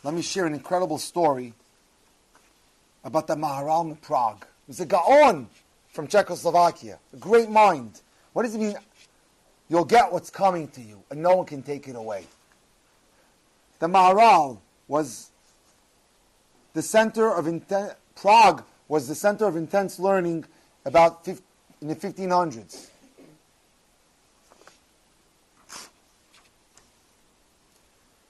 let me share an incredible story about the Maharal in Prague. He was a Gaon from Czechoslovakia, a great mind. What does it mean? You'll get what's coming to you, and no one can take it away. The Maharal was the center of Prague was the center of intense learning in the 1500s.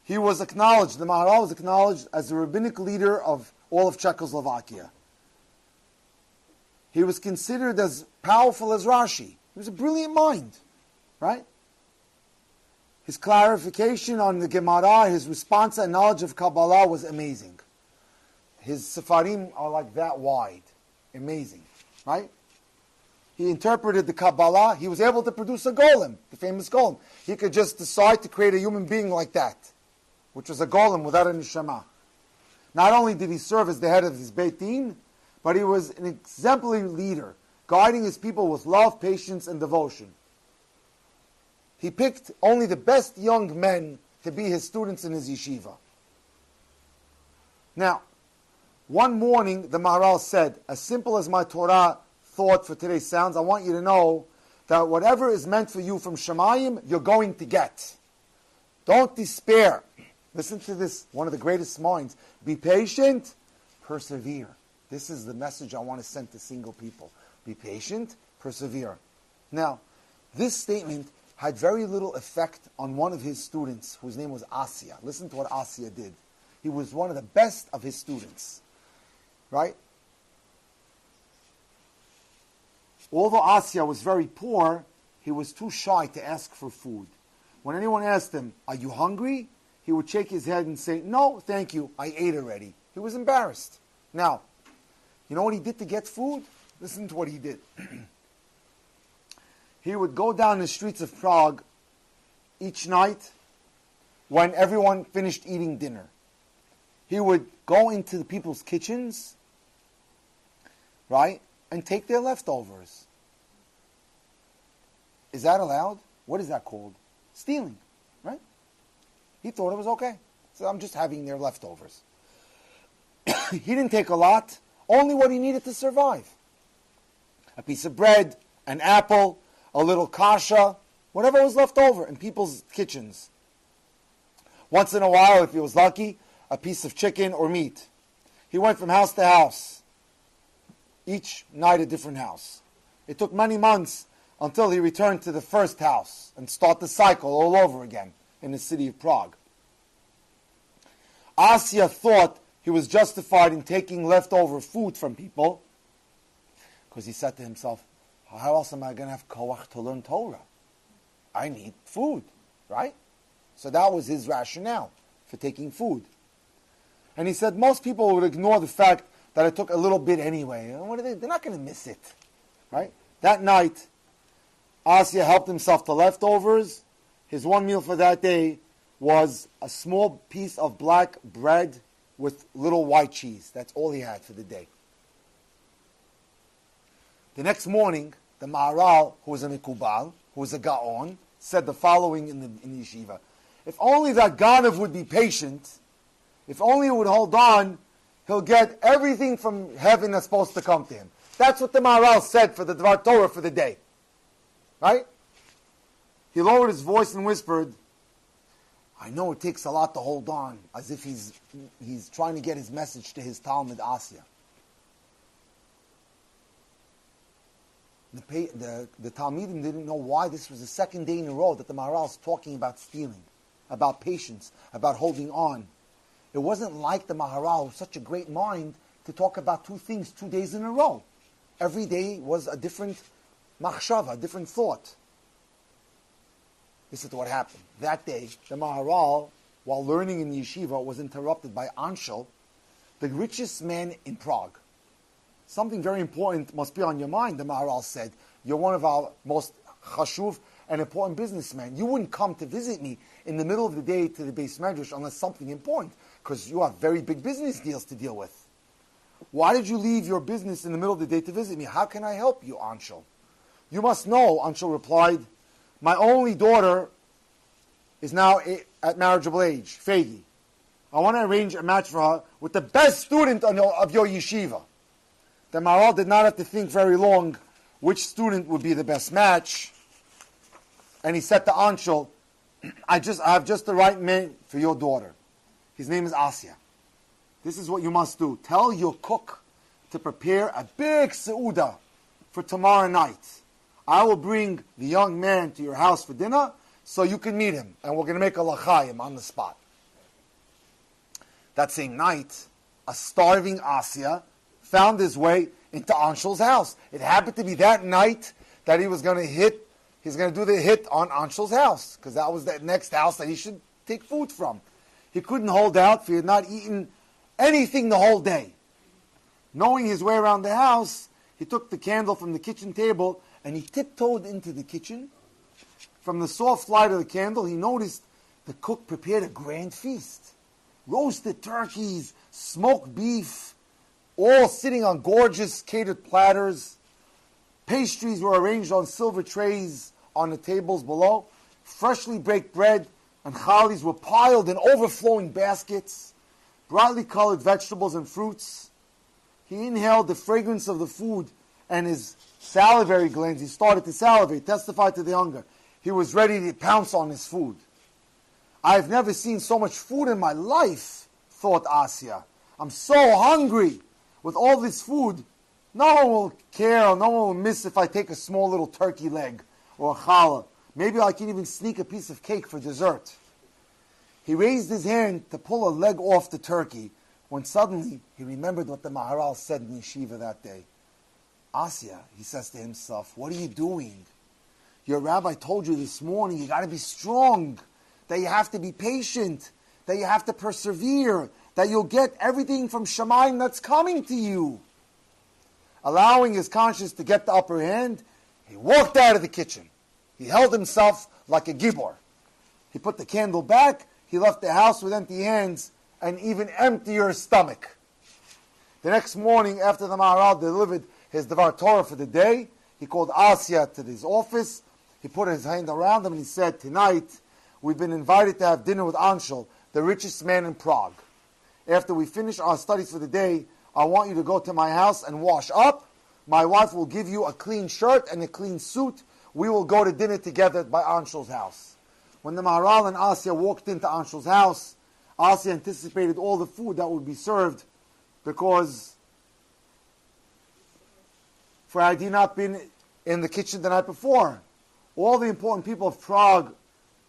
He was acknowledged, the Maharal was acknowledged as the rabbinic leader of all of Czechoslovakia. He was considered as powerful as Rashi. He was a brilliant mind, right? His clarification on the Gemara, his response and knowledge of Kabbalah was amazing. His Sefarim are like that wide. Amazing, right? He interpreted the Kabbalah. He was able to produce a golem, the famous golem. He could just decide to create a human being like that, which was a golem without a neshama. Not only did he serve as the head of his Beit Din, but he was an exemplary leader, guiding his people with love, patience, and devotion. He picked only the best young men to be his students in his yeshiva. Now, one morning, the Maharal said, as simple as my Torah thought for today sounds, I want you to know that whatever is meant for you from Shemayim, you're going to get. Don't despair. Listen to this, one of the greatest minds. Be patient, persevere. This is the message I want to send to single people. Be patient, persevere. Now, this statement had very little effect on one of his students, whose name was Asya. Listen to what Asya did. He was one of the best of his students. Right? Although Asya was very poor, he was too shy to ask for food. When anyone asked him, "Are you hungry?" he would shake his head and say, "No, thank you, I ate already." He was embarrassed. Now, you know what he did to get food? Listen to what he did. He would go down the streets of Prague each night when everyone finished eating dinner. He would go into the people's kitchens, right, and take their leftovers. Is that allowed? What is that called? Stealing, right? He thought it was okay. So I'm just having their leftovers. He didn't take a lot, only what he needed to survive. A piece of bread, an apple, a little kasha, whatever was left over in people's kitchens. Once in a while, if he was lucky, a piece of chicken or meat. He went from house to house, each night a different house. It took many months until he returned to the first house and start the cycle all over again in the city of Prague. Asya thought he was justified in taking leftover food from people because he said to himself, how else am I going to have koach to learn Torah? I need food, right? So that was his rationale for taking food. And he said most people would ignore the fact that I took a little bit anyway. What are they? They're not going to miss it, right? That night, Asya helped himself to leftovers. His one meal for that day was a small piece of black bread with little white cheese. That's all he had for the day. The next morning, the Maharal, who was a Mikubal, who was a Gaon, said the following in the yeshiva. If only that Ganav would be patient, if only he would hold on, he'll get everything from heaven that's supposed to come to him. That's what the Maharal said for the Dvar Torah for the day. Right? He lowered his voice and whispered, I know it takes a lot to hold on, as if he's trying to get his message to his Talmud Asya. The Talmidim didn't know why this was the second day in a row that the Maharal was talking about stealing, about patience, about holding on. It wasn't like the Maharal, was such a great mind, to talk about two things 2 days in a row. Every day was a different machshava, a different thought. This is what happened. That day, the Maharal, while learning in yeshiva, was interrupted by Anshel, the richest man in Prague. Something very important must be on your mind, the Maharal said. You're one of our most chashuv and important businessmen. You wouldn't come to visit me in the middle of the day to the Beis Medrash unless something important, because you have very big business deals to deal with. Why did you leave your business in the middle of the day to visit me? How can I help you, Anshel? You must know, Anshel replied, my only daughter is now at marriageable age, Fegi. I want to arrange a match for her with the best student of your yeshiva. The Maharal did not have to think very long which student would be the best match. And he said to Anshul, I have just the right man for your daughter. His name is Asya. This is what you must do. Tell your cook to prepare a big seuda for tomorrow night. I will bring the young man to your house for dinner so you can meet him. And we're going to make a l'chaim on the spot. That same night, a starving Asya found his way into Anshul's house. It happened to be that night that he was going to do the hit on Anshul's house, because that was the next house that he should take food from. He couldn't hold out, for he had not eaten anything the whole day. Knowing his way around the house, he took the candle from the kitchen table and he tiptoed into the kitchen. From the soft light of the candle, he noticed the cook prepared a grand feast. Roasted turkeys, smoked beef, all sitting on gorgeous catered platters. Pastries were arranged on silver trays on the tables below. Freshly baked bread and chalis were piled in overflowing baskets. Brightly colored vegetables and fruits. He inhaled the fragrance of the food, and his salivary glands, he started to salivate, testified to the hunger. He was ready to pounce on his food. I've never seen so much food in my life, thought Asya. I'm so hungry. With all this food, no one will care or no one will miss if I take a small little turkey leg or a challah. Maybe I can even sneak a piece of cake for dessert. He raised his hand to pull a leg off the turkey when suddenly he remembered what the Maharal said in yeshiva that day. Asya, he says to himself, what are you doing? Your rabbi told you this morning you got to be strong, that you have to be patient, that you have to persevere, that you'll get everything from Shamayim that's coming to you. Allowing his conscience to get the upper hand, he walked out of the kitchen. He held himself like a gibor. He put the candle back, he left the house with empty hands and even emptier stomach. The next morning, after the Maharal delivered his Devar Torah for the day, he called Asya to his office. He put his hand around him and he said, tonight we've been invited to have dinner with Anshul, the richest man in Prague. After we finish our studies for the day, I want you to go to my house and wash up. My wife will give you a clean shirt and a clean suit. We will go to dinner together by Anshul's house. When the Maharal and Asya walked into Anshul's house, Asya anticipated all the food that would be served, because for had he not been in the kitchen the night before, all the important people of Prague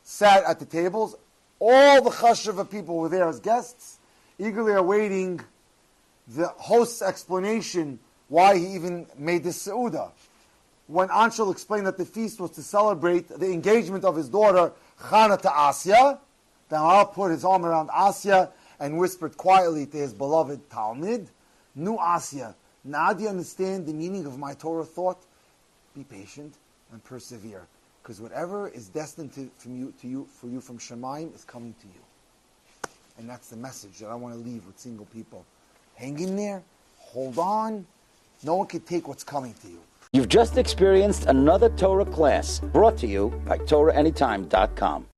sat at the tables. All the chashuva people were there as guests, eagerly awaiting the host's explanation why he even made this seuda. When Anshul explained that the feast was to celebrate the engagement of his daughter Chana to Asya, the Maharal put his arm around Asya and whispered quietly to his beloved Talmid, Nu Asya, now do you understand the meaning of my Torah thought? Be patient and persevere, because whatever is destined for you from Shamayim is coming to you. And that's the message that I want to leave with single people. Hang in there, hold on. No one can take what's coming to you. You've just experienced another Torah class brought to you by TorahAnytime.com.